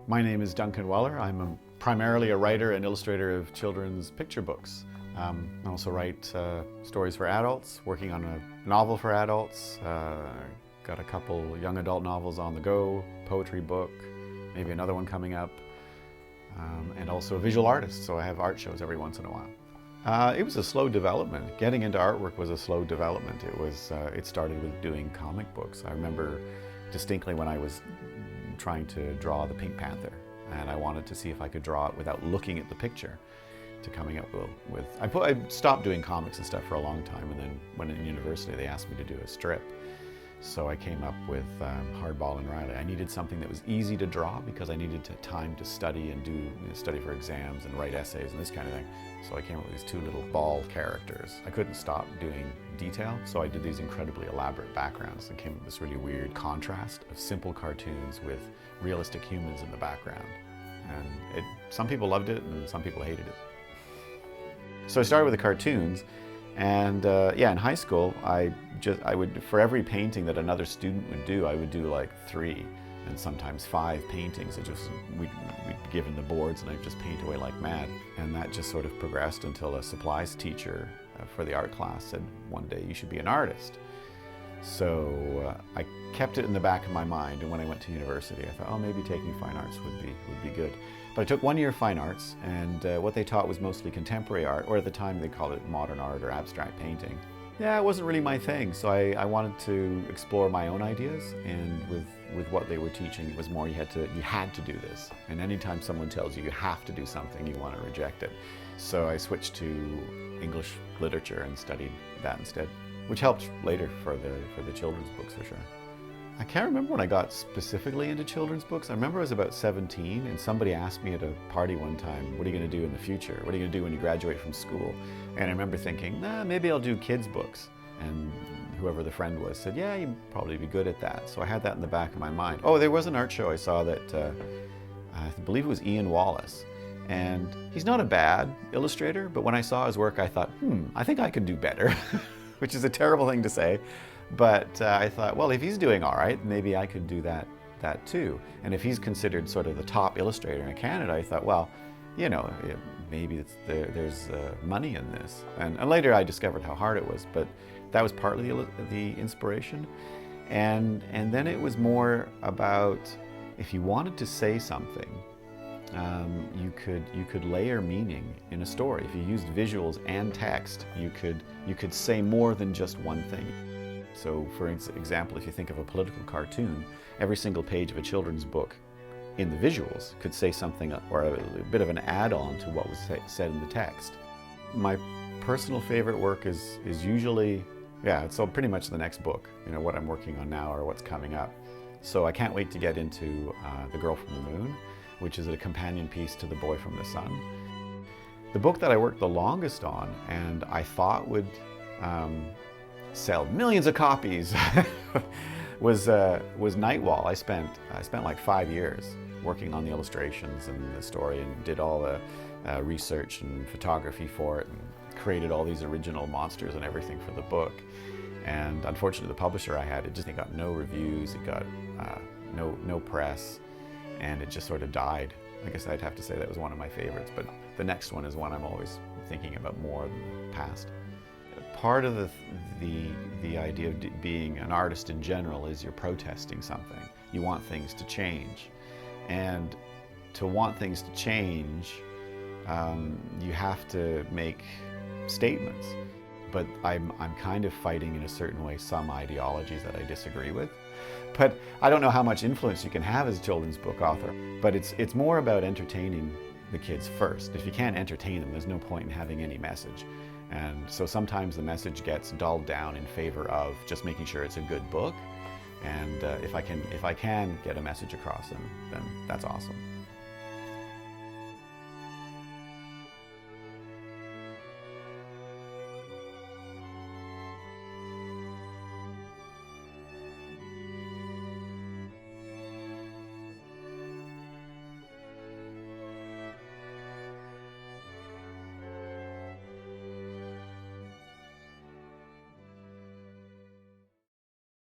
My name is Duncan Weller. Primarily a writer and illustrator of children's picture books. I also write stories for adults, working on a novel for adults, got a couple young adult novels on the go, poetry book, maybe another one coming up, and also a visual artist, so I have art shows every once in a while. It was a slow development. Getting into artwork was a slow development. It started with doing comic books. I remember distinctly when I was trying to draw the Pink Panther, and I wanted to see if I could draw it without looking at the picture, to coming up with I stopped doing comics and stuff for a long time, and then when in university they asked me to do a strip. So I came up with Hardball and Riley. I needed something that was easy to draw because I needed time to study and study for exams and write essays and this kind of thing. So I came up with these two little ball characters. I couldn't stop doing detail, so I did these incredibly elaborate backgrounds. It came with this really weird contrast of simple cartoons with realistic humans in the background. And some people loved it and some people hated it. So I started with the cartoons, and yeah, in high school, I would, for every painting that another student would do, I would do like 3 and sometimes 5 paintings. We'd be given the boards and I'd just paint away like mad. And that just sort of progressed until a supplies teacher for the art class said, one day you should be an artist. So I kept it in the back of my mind, and when I went to university, I thought, oh, maybe taking fine arts would be good. But I took 1 year of fine arts, and what they taught was mostly contemporary art, or at the time they called it modern art or abstract painting. Yeah, it wasn't really my thing, so I wanted to explore my own ideas, and with what they were teaching, it was more you had to do this. And anytime someone tells you you have to do something, you want to reject it. So I switched to English literature and studied that instead, which helped later for the children's books for sure. I can't remember when I got specifically into children's books. I remember I was about 17 and somebody asked me at a party one time, what are you going to do in the future? What are you going to do when you graduate from school? And I remember thinking, nah, maybe I'll do kids' books. And whoever the friend was said, yeah, you'd probably be good at that. So I had that in the back of my mind. Oh, there was an art show I saw that, I believe it was Ian Wallace. And he's not a bad illustrator, but when I saw his work, I thought, I think I could do better, which is a terrible thing to say. But I thought, well, if he's doing all right, maybe I could do that too. And if he's considered sort of the top illustrator in Canada, I thought, well, you know, maybe there's money in this. And later I discovered how hard it was, but that was partly the inspiration. And then it was more about, if you wanted to say something, you could layer meaning in a story. If you used visuals and text, you could say more than just one thing. So for example, if you think of a political cartoon, every single page of a children's book in the visuals could say something, or a bit of an add-on to what was said in the text. My personal favorite work is usually, yeah, it's pretty much the next book, you know, what I'm working on now or what's coming up. So I can't wait to get into The Girl from the Moon, which is a companion piece to The Boy from the Sun. The book that I worked the longest on and I thought would sell millions of copies was Nightwall. I spent like 5 years working on the illustrations and the story, and did all the research and photography for it, and created all these original monsters and everything for the book. And unfortunately, the publisher I had, it got no reviews, it got no press, and it just sort of died. I guess I'd have to say that was one of my favorites, but the next one is one I'm always thinking about more than the past. Part of the idea of being an artist in general is you're protesting something. You want things to change. And to want things to change, you have to make statements. But I'm kind of fighting in a certain way some ideologies that I disagree with. But I don't know how much influence you can have as a children's book author. But it's more about entertaining the kids first. If you can't entertain them, there's no point in having any message. And so sometimes the message gets dulled down in favor of just making sure it's a good book. And if I can get a message across, then that's awesome.